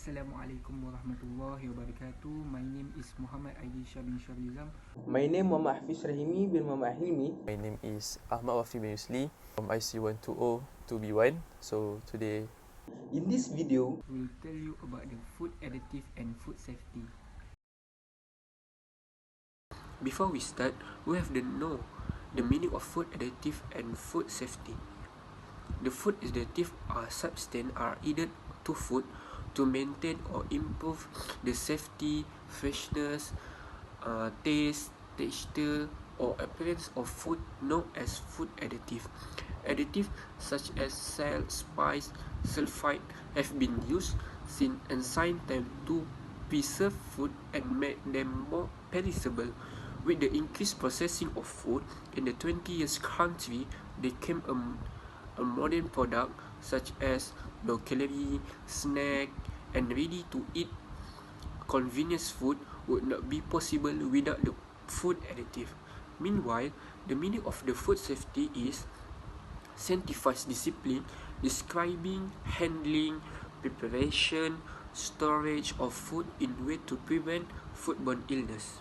Assalamualaikum warahmatullahi wabarakatuh. My name is Muhammad Aidisha bin Shahrizam. My name Muhammad Hafiz Rahimi bin Muhammad Hilmi. My name is Ahmad Wafi bin Yusli from IC 120 2B1. So today, in this video, we'll tell you about the food additive and food safety. Before we start, we have to know the meaning of food additive and food safety. The food additive are substances are added to food to maintain or improve the safety, freshness, taste, texture, or appearance of food known as food additive. Additives such as salt, spice, sulfite have been used since ancient time to preserve food and make them more perishable. With the increased processing of food in the 20th century, there came a modern product such as low calorie, snack, and ready to eat convenience food would not be possible without the food additive. Meanwhile, the meaning of the food safety is scientific discipline describing handling, preparation, storage of food in way to prevent foodborne illness.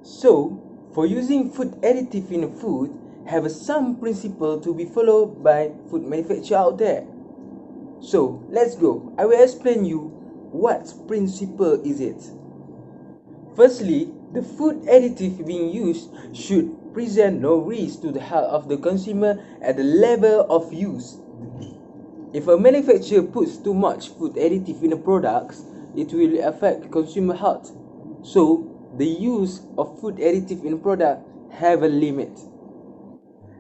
So, for using food additive in food, have some principle to be followed by food manufacturer out there. So, let's go. I will explain you what principle is it. Firstly, the food additive being used should present no risk to the health of the consumer at the level of use. If a manufacturer puts too much food additive in the products, it will affect consumer health. So, the use of food additive in product have a limit.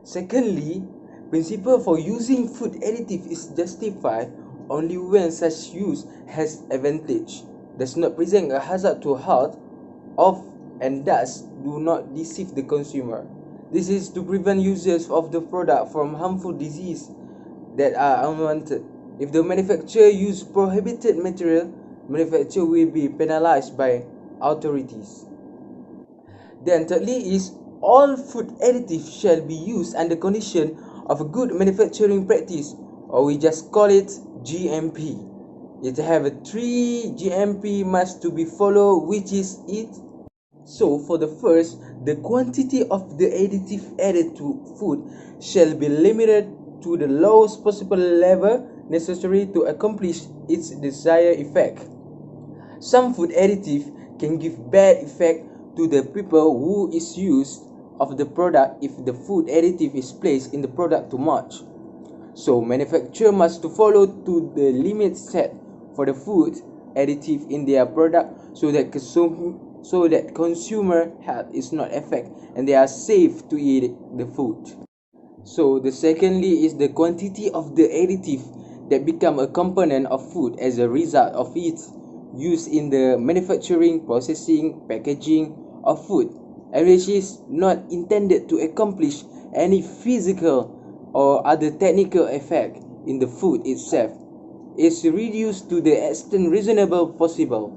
Secondly, principle for using food additive is justified only when such use has advantage, does not present a hazard to health of, and thus do not deceive the consumer. This is to prevent users of the product from harmful disease that are unwanted. If the manufacturer use prohibited material, manufacturer will be penalized by authorities. Then thirdly is all food additives shall be used under condition of a good manufacturing practice, or we just call it GMP. It have a 3 GMP must to be followed, which is it. So for the first, the quantity of the additive added to food shall be limited to the lowest possible level necessary to accomplish its desired effect. Some food additive can give bad effect to the people who is used of the product if the food additive is placed in the product too much. So manufacturer must to follow to the limit set for the food additive in their product so that consumer health is not affected and they are safe to eat the food. So the secondly is the quantity of the additive that become a component of food as a result of its use in the manufacturing, processing, packaging of food, and which is not intended to accomplish any physical or other technical effect in the food itself, is reduced to the extent reasonable possible.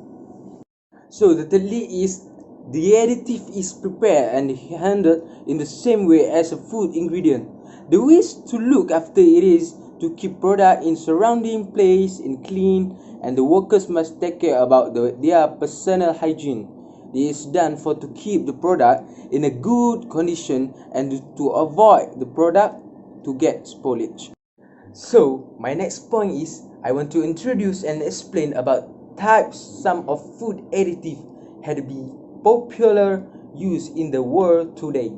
So the thirdly is the additive is prepared and handled in the same way as a food ingredient. The ways to look after it is to keep product in surrounding place in clean, and the workers must take care about their personal hygiene. This is done for to keep the product in a good condition and to avoid the product to get spoilage. So my next point is I want to introduce and explain about types some of food additive had been popular use in the world today.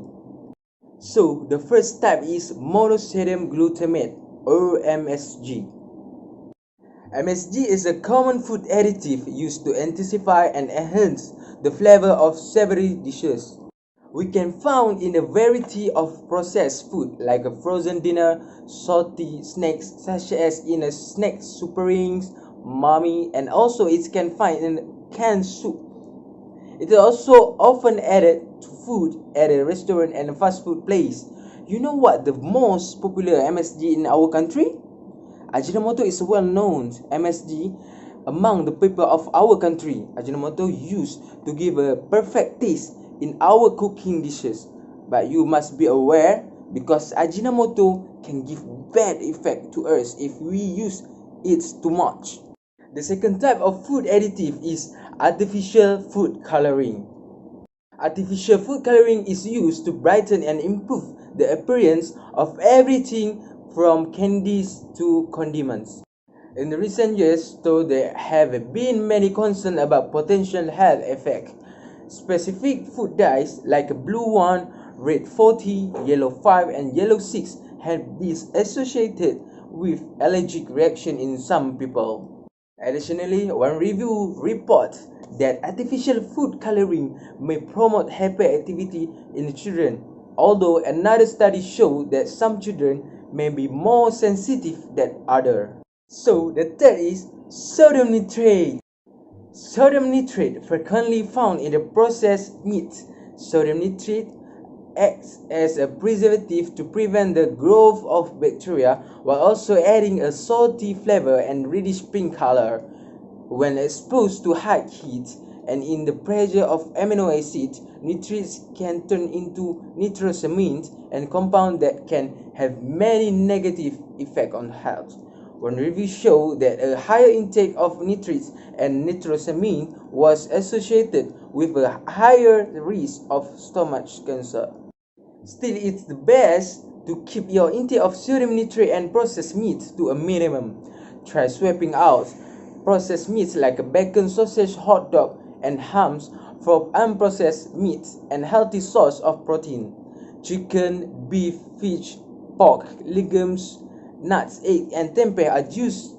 So the first type is monosodium glutamate or MSG. MSG is a common food additive used to intensify and enhance the flavor of savory dishes. We can found in a variety of processed food like a frozen dinner, salty snacks such as in a snack super rings, mommy, and also it can find in canned soup. It is also often added to food at a restaurant and a fast food place. You know what the most popular MSG in our country? Ajinomoto is well known MSG among the people of our country. Ajinomoto used to give a perfect taste in our cooking dishes. But you must be aware because Ajinomoto can give bad effect to us if we use it too much. The second type of food additive is artificial food coloring. Artificial food coloring is used to brighten and improve the appearance of everything from candies to condiments. In recent years, though, there have been many concerns about potential health effects. Specific food dyes like blue 1, red 40, yellow 5, and yellow 6 have been associated with allergic reaction in some people. Additionally, one review reports that artificial food coloring may promote hyperactivity in children, although another study showed that some children may be more sensitive than others. So the third is sodium nitrate. Sodium nitrate, frequently found in the processed meats. Sodium nitrate acts as a preservative to prevent the growth of bacteria while also adding a salty flavor and reddish pink color. When exposed to high heat and in the pressure of amino acids, nitrates can turn into nitrosamines and compounds that can have many negative effects on health. One review showed that a higher intake of nitrates and nitrosamine was associated with a higher risk of stomach cancer. Still, it's the best to keep your intake of sodium nitrate and processed meats to a minimum. Try swapping out processed meats like bacon, sausage, hot dog, and hams for unprocessed meats and healthy source of protein. Chicken, beef, fish, pork, legumes, nuts, eggs, and tempeh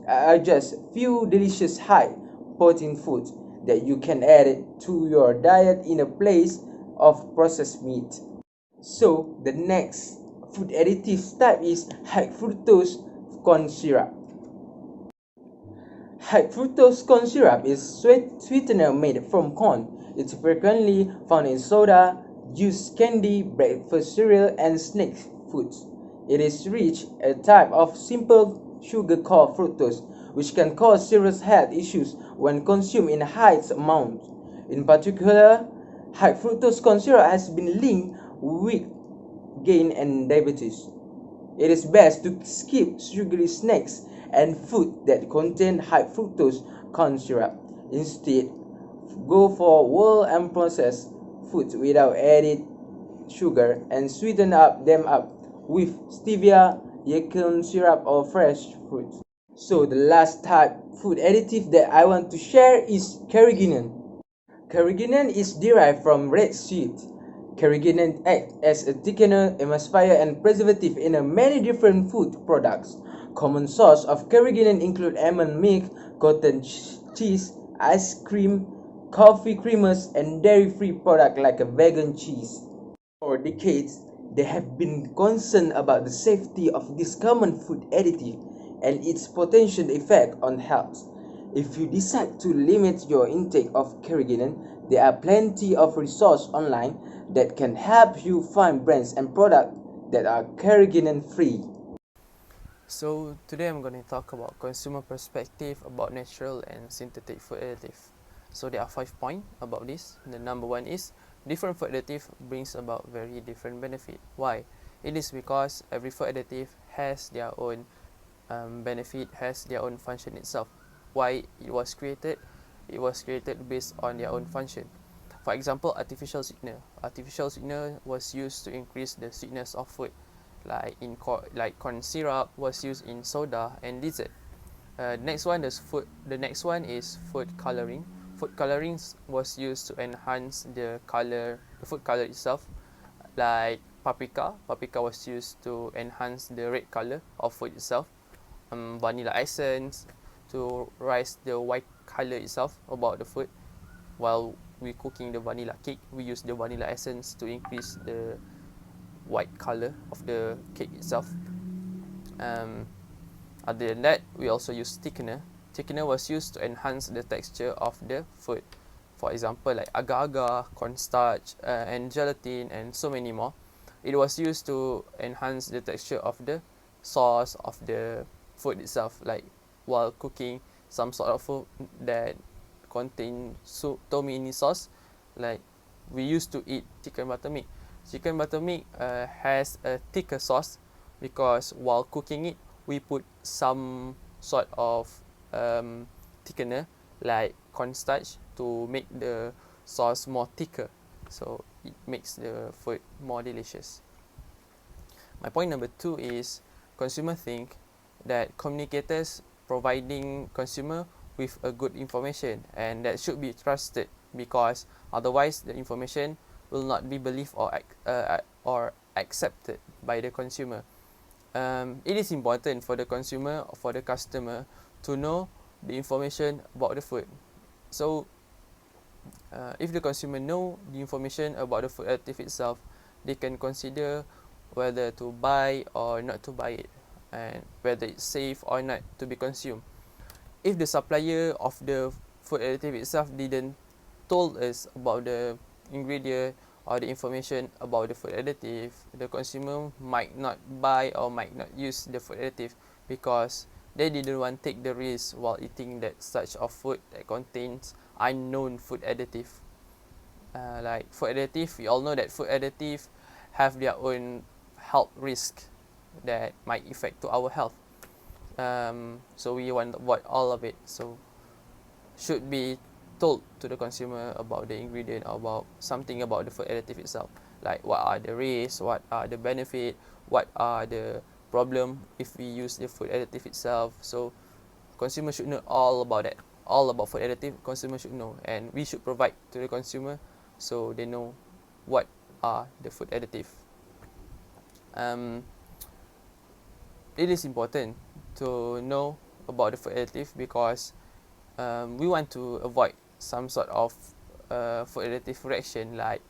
are just few delicious high protein foods that you can add to your diet in a place of processed meat. So the next food additive type is high fructose corn syrup. High fructose corn syrup is sweetener made from corn. It's frequently found in soda, juice, candy, breakfast cereal, and snack foods. It is rich a type of simple sugar called fructose, which can cause serious health issues when consumed in high amounts. In particular, high fructose corn syrup has been linked with gain and diabetes. It is best to skip sugary snacks and food that contain high fructose corn syrup. Instead, go for whole unprocessed foods without added sugar and sweeten them up with stevia, yacon syrup, or fresh fruit. So the last type food additive that I want to share is carrageenan. Carrageenan is derived from rapeseed. Carrageenan acts as a thickener, emulsifier, and preservative in many different food products. Common sources of carrageenan include almond milk, cottage cheese, ice cream, coffee creamers, and dairy-free products like a vegan cheese. For decades, there have been concern about the safety of this common food additive and its potential effect on health. If you decide to limit your intake of carrageenan, there are plenty of resources online that can help you find brands and products that are carrageenan free. So today I'm going to talk about consumer perspective about natural and synthetic food additive. So there are 5 points about this. The number one is different food additive brings about very different benefit. Why? It is because every food additive has their own benefit, has their own function itself. Why it was created? It was created based on their own function. For example, artificial sweetener. Artificial sweetener was used to increase the sweetness of food, like corn syrup was used in soda and dessert. The next one is food coloring. Food coloring was used to enhance the food color itself, like paprika. Paprika was used to enhance the red color of food itself. Vanilla essence to rise the white color itself about the food. While we cooking the vanilla cake, we use the vanilla essence to increase the white color of the cake itself. Other than that, we also use thickener. Thickener was used to enhance the texture of the food. For example, like agar-agar, cornstarch, and gelatin, and so many more. It was used to enhance the texture of the sauce of the food itself, like while cooking some sort of food that contain tomini sauce, like we used to eat chicken buttermilk. Chicken buttermilk has a thicker sauce because while cooking it, we put some sort of thickener like cornstarch to make the sauce more thicker, so it makes the food more delicious. My point number 2 is consumer think that communicators providing consumer with a good information and that should be trusted, because otherwise the information will not be believed or accepted by the consumer. It is important for the consumer or for the customer to know the information about the food. So if the consumer know the information about the food additive itself, they can consider whether to buy or not to buy it, and whether it's safe or not to be consumed. If the supplier of the food additive itself didn't told us about the ingredient or the information about the food additive, the consumer might not buy or might not use the food additive because they didn't want to take the risk while eating that such of food that contains unknown food additive. Like food additive, we all know that food additive have their own health risk that might affect to our health. So we want to avoid all of it. So should be told to the consumer about the ingredient or about something about the food additive itself, like what are the risks, what are the benefit, what are the problem if we use the food additive itself. So consumer should know all about that, all about food additive. Consumer should know, and we should provide to the consumer so they know what are the food additive. It is important to know about the food additive because we want to avoid some sort of food additive reaction like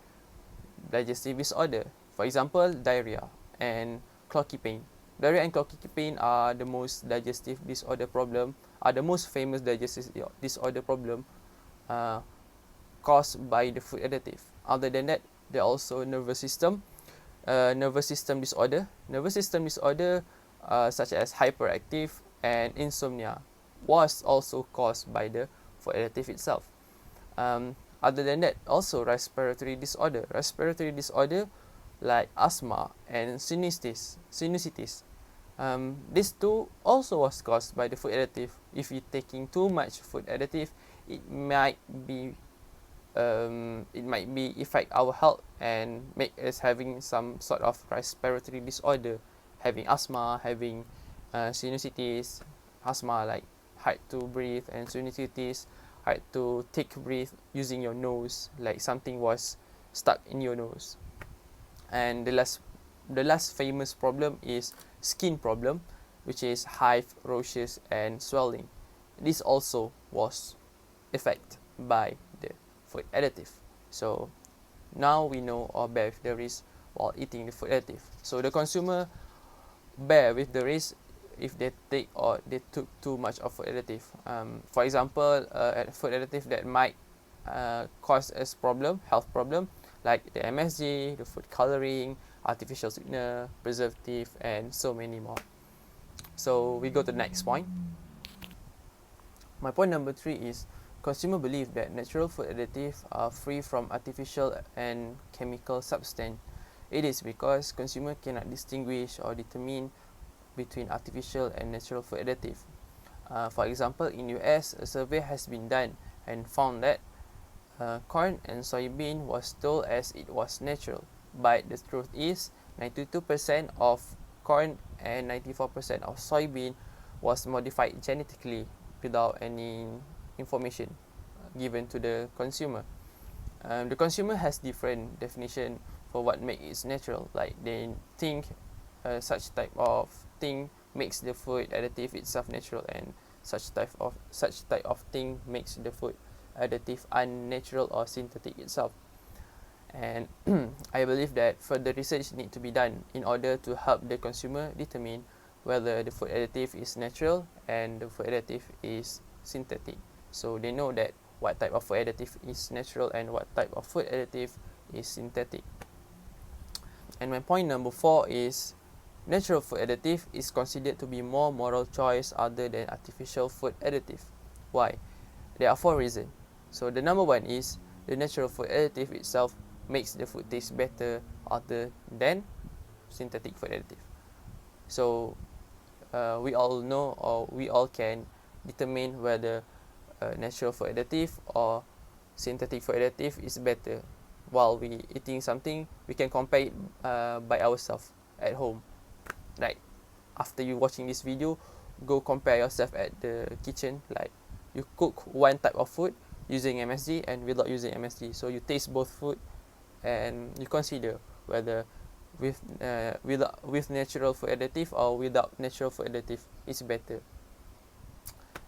digestive disorder. For example, diarrhea and cloaky pain. Diarrhea and cloaky pain are the most digestive disorder problem, are the most famous digestive disorder problem caused by the food additive. Other than that, there are also nervous system disorder. Nervous system disorder such as hyperactive and insomnia was also caused by the food additive itself. Other than that, also respiratory disorder like asthma and sinusitis. These two also was caused by the food additive. If you're taking too much food additive, it might be affect our health and make us having some sort of respiratory disorder, having asthma, having sinusitis. Asthma like hard to breathe, and sinusitis hard to take breath using your nose, like something was stuck in your nose. And the last famous problem is skin problem, which is hive, rashes and swelling. This also was affected by the food additive. So now we know or bear with the risk while eating the food additive. So the consumer bear with the risk if they take or they took too much of food additive. For example, food additive that might cause us health problem, like the MSG, the food coloring, artificial sweetener, preservative, and so many more. So we go to the next point. My point number 3 is consumer believe that natural food additives are free from artificial and chemical substance. It is because consumer cannot distinguish or determine between artificial and natural food additive. For example, in US, a survey has been done and found that corn and soybean was told as it was natural, but the truth is 92% of corn and 94% of soybean was modified genetically without any information given to the consumer. The consumer has different definition for what makes it natural. Like they think such type of thing makes the food additive itself natural, and such type of thing makes the food additive unnatural or synthetic itself. And I believe that further research need to be done in order to help the consumer determine whether the food additive is natural and the food additive is synthetic, so they know that what type of food additive is natural and what type of food additive is synthetic. And my point number 4 is natural food additive is considered to be more moral choice other than artificial food additive. Why? There are 4 reasons. So the number 1 is the natural food additive itself makes the food taste better other than synthetic food additive. So we all know, or we all can determine whether natural food additive or synthetic food additive is better. While we eating something, we can compare it by ourselves at home. Like after you watching this video, go compare yourself at the kitchen. Like you cook one type of food using MSG and without using MSG. So you taste both food and you consider whether with natural food additive or without natural food additive is better.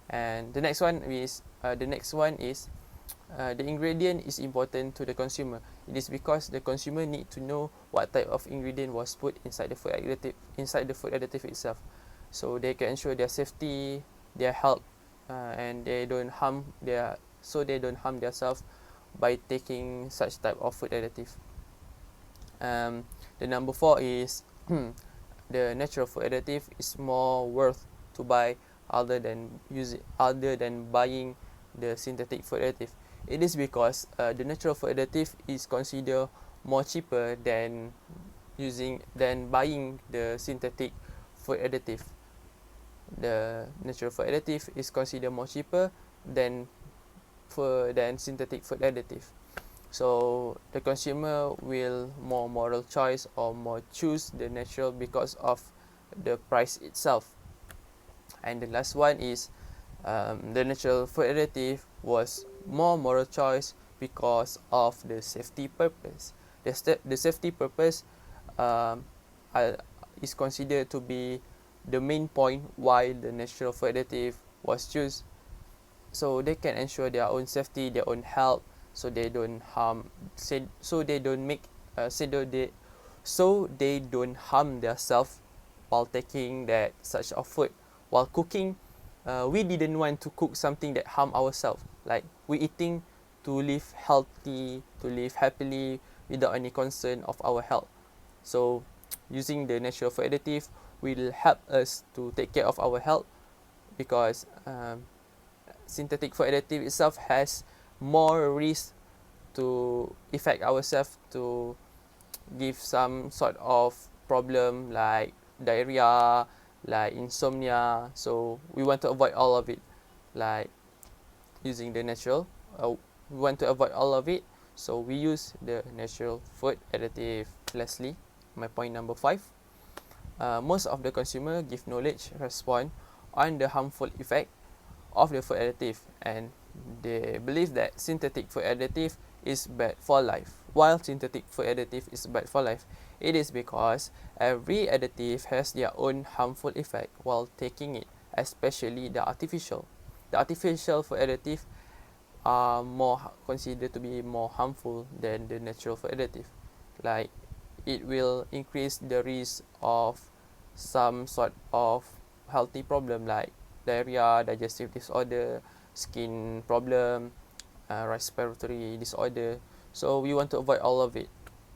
And the next one is the ingredient is important to the consumer. It is because the consumer need to know what type of ingredient was put inside the food additive itself, so they can ensure their safety, their health, and they don't harm themselves by taking such type of food additive. The number 4 is the natural food additive is more worth to buy other than buying the synthetic food additive. It is because the natural food additive is considered more cheaper than buying the synthetic food additive. The natural food additive is considered more cheaper than synthetic food additive. So the consumer will more moral choice or more choose the natural because of the price itself. And the last one is the natural food additive was more moral choice because of the safety purpose. The safety purpose is considered to be the main point why the natural food additive was chosen, so they can ensure their own safety, their own health, so they don't harm themselves while taking that such of food. While cooking, we didn't want to cook something that harm ourselves. Like we eating to live healthy, to live happily without any concern of our health. So using the natural food additive will help us to take care of our health, because synthetic food additive itself has more risk to affect ourselves, to give some sort of problem like diarrhea, like insomnia. So we want to avoid all of it. Like using the natural, we want to avoid all of it, so we use the natural food additive. Lastly, my point number 5, most of the consumer give knowledge respond on the harmful effect of the food additive, and they believe that synthetic food additive is bad for life. While synthetic food additive is bad for life, it is because every additive has their own harmful effect while taking it, especially the artificial. The artificial food additive are more considered to be more harmful than the natural food additive. Like it will increase the risk of some sort of healthy problem like diarrhea, digestive disorder, skin problem, respiratory disorder. So we want to avoid all of it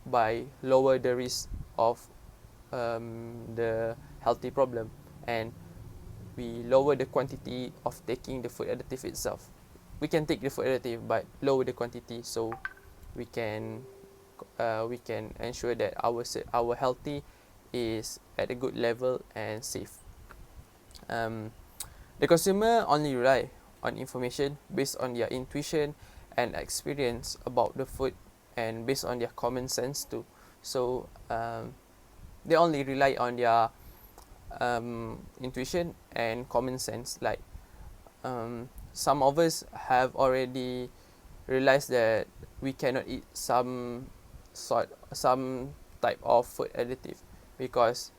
by lower the risk of the healthy problem, and we lower the quantity of taking the food additive itself. We can take the food additive but lower the quantity, so we can ensure that our healthy is at a good level and safe. The consumer only rely on information based on their intuition and experience about the food, and based on their common sense too. So they only rely on their intuition and common sense. Like some of us have already realized that we cannot eat some type of food additive because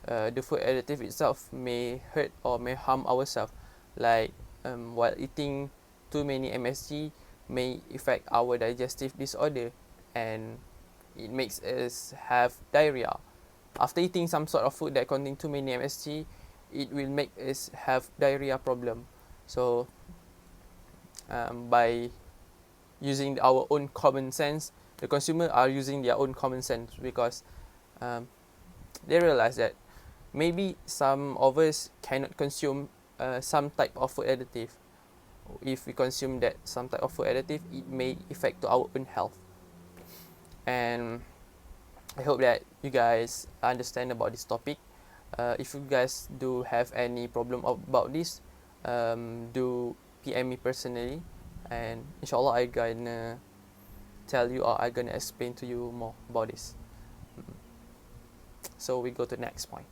the food additive itself may hurt or may harm ourselves. Like while eating too many MSG may affect our digestive disorder, and it makes us have diarrhea. After eating some sort of food that contain too many MSG, it will make us have diarrhea problem. So by using our own common sense, the consumer are using their own common sense, because they realize that maybe some of us cannot consume some type of food additive. If we consume that some type of food additive, it may affect to our own health. And I hope that you guys understand about this topic. If you guys do have any problem about this, do PM me personally, and inshallah I gonna tell you or I gonna explain to you more about this. So we go to the next point.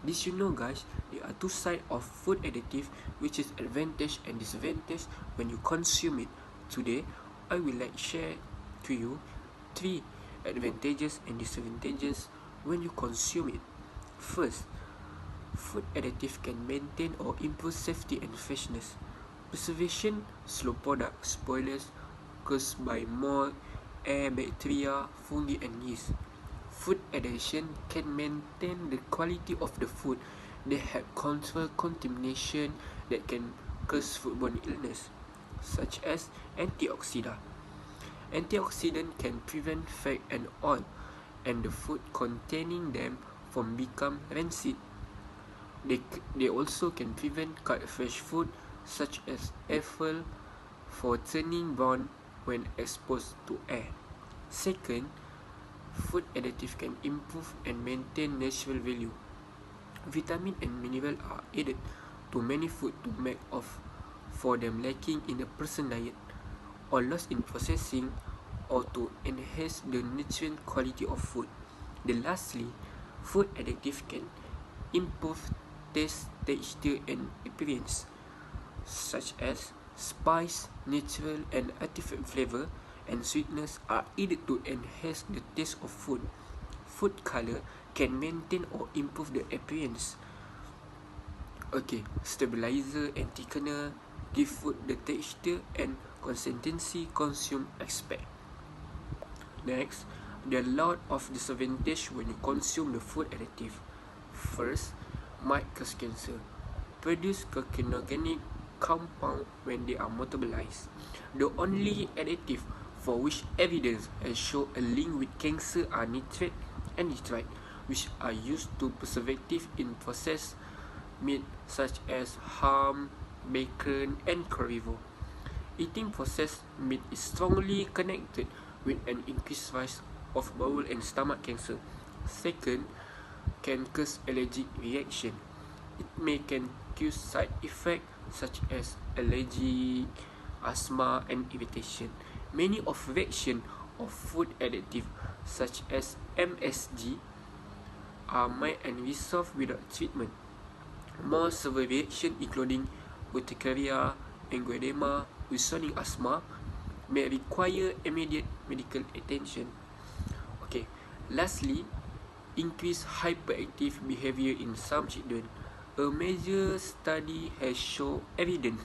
Did you know, guys, there are two sides of food additive, which is advantage and disadvantage when you consume it. Today, I will share to you 3 advantages and disadvantages when you consume it. First, food additive can maintain or improve safety and freshness. Preservation slow product spoilers caused by mold, air, bacteria, fungi, and yeast. Food addition can maintain the quality of the food. They help control contamination that can cause foodborne illness, such as antioxidant. Antioxidant can prevent fat and oil, and the food containing them from become rancid. They also can prevent cut fresh food, such as apple, for turning brown when exposed to air. Second, food additive can improve and maintain natural value. Vitamin and mineral are added to many food to make up for them lacking in a person diet, or lost in processing, or to enhance the nutrient quality of food. Lastly, food additive can improve taste, texture, and appearance, such as spice, natural, and artificial flavor and sweetness are added to enhance the taste of food. Food color can maintain or improve the appearance. Stabilizer and thickener give food the texture and consistency consumed expect. Next, there are a lot of disadvantages when you consume the food additive. First, might cause cancer. Produce carcinogenic compound when they are metabolized. The only additive for which evidence has shown a link with cancer are nitrate and nitrite, which are used to preservative in processed meat such as ham, bacon, and carnivore. Eating processed meat is strongly connected with an increased risk of bowel and stomach cancer. Second, can cause allergic reaction. It can cause side effects such as allergy, asthma, and irritation. Many of reactions of food additive, such as MSG, are mild and resolved without treatment. More severe reactions, including urticaria, angioedema, worsening asthma, may require immediate medical attention. Lastly, increased hyperactive behavior in some children. A major study has shown evidence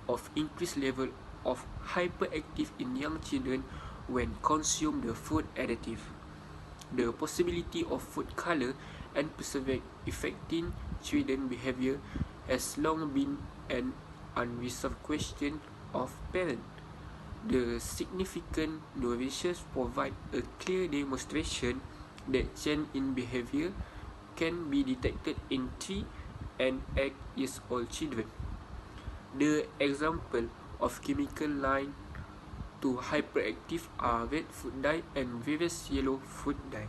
of increased level of hyperactive in young children when consume the food additive. The possibility of food color and preservative affecting children behavior has long been an unresolved question of parents. The significant new research provide a clear demonstration that change in behavior can be detected in 3 and 8 years old children. The example of chemical line to hyperactive are red food dye and various yellow food dye.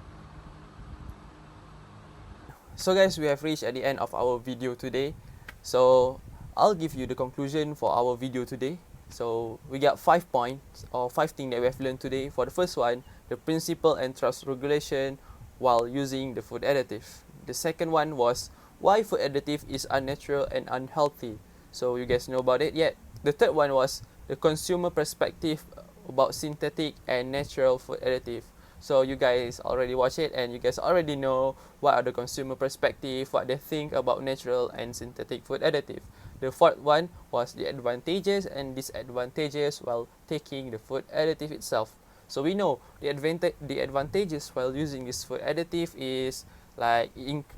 So guys, we have reached at the end of our video today. So I'll give you the conclusion for our video today. So we got 5 points or 5 things that we have learned today. For the first one, the principle and trust regulation while using the food additive. The second one was why food additive is unnatural and unhealthy. So you guys know about it yet? The third one was the consumer perspective about synthetic and natural food additive. So you guys already watch it and you guys already know what are the consumer perspective, what they think about natural and synthetic food additive. The fourth one was the advantages and disadvantages while taking the food additive itself. So we know the advantages while using this food additive is like,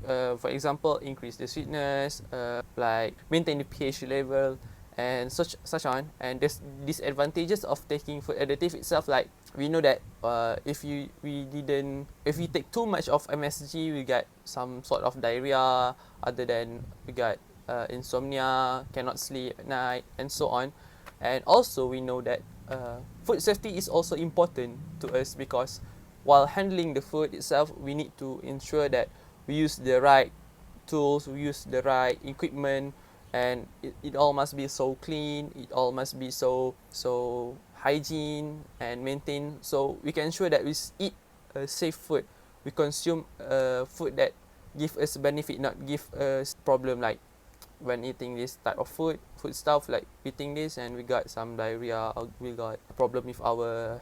for example, increase the sweetness, like maintain the pH level, and such on. And there's disadvantages of taking food additive itself, like we know that if we take too much of MSG, we get some sort of diarrhea, other than we got insomnia, cannot sleep at night, and so on. And also we know that food safety is also important to us, because while handling the food itself, we need to ensure that we use the right tools, we use the right equipment, and it all must be so clean, it all must be so hygiene and maintained, so we can ensure that we eat safe food, we consume food that give us benefit, not give us problem, like when eating this type of food stuff, like eating this and we got some diarrhea, or we got a problem with our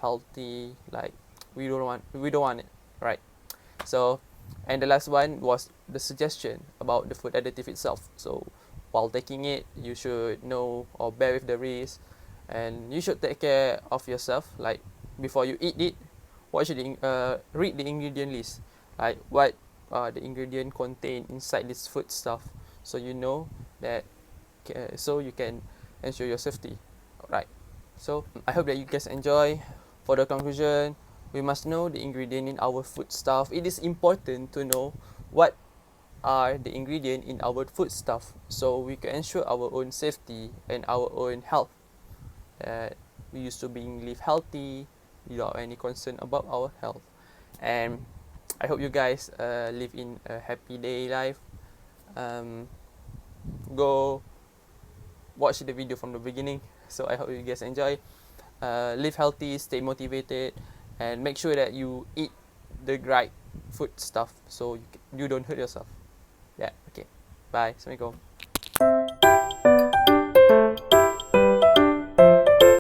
healthy, like we don't want it, right? So, and the last one was the suggestion about the food additive itself. So while taking it, you should know or bear with the risk, and you should take care of yourself, like before you eat it, what should read the ingredient list, like what the ingredient contain inside this food stuff, so you know that, so you can ensure your safety, right? So I hope that you guys enjoy. For the conclusion, we must know the ingredient in our food stuff. It is important to know what are the ingredient in our food stuff, so we can ensure our own safety and our own health. We used to live healthy without any concern about our health. And I hope you guys live in a happy day life. Go watch the video from the beginning. So I hope you guys enjoy. Live healthy, stay motivated, and make sure that you eat the right food stuff so you don't hurt yourself. Yeah, okay. Bye. Assalamualaikum.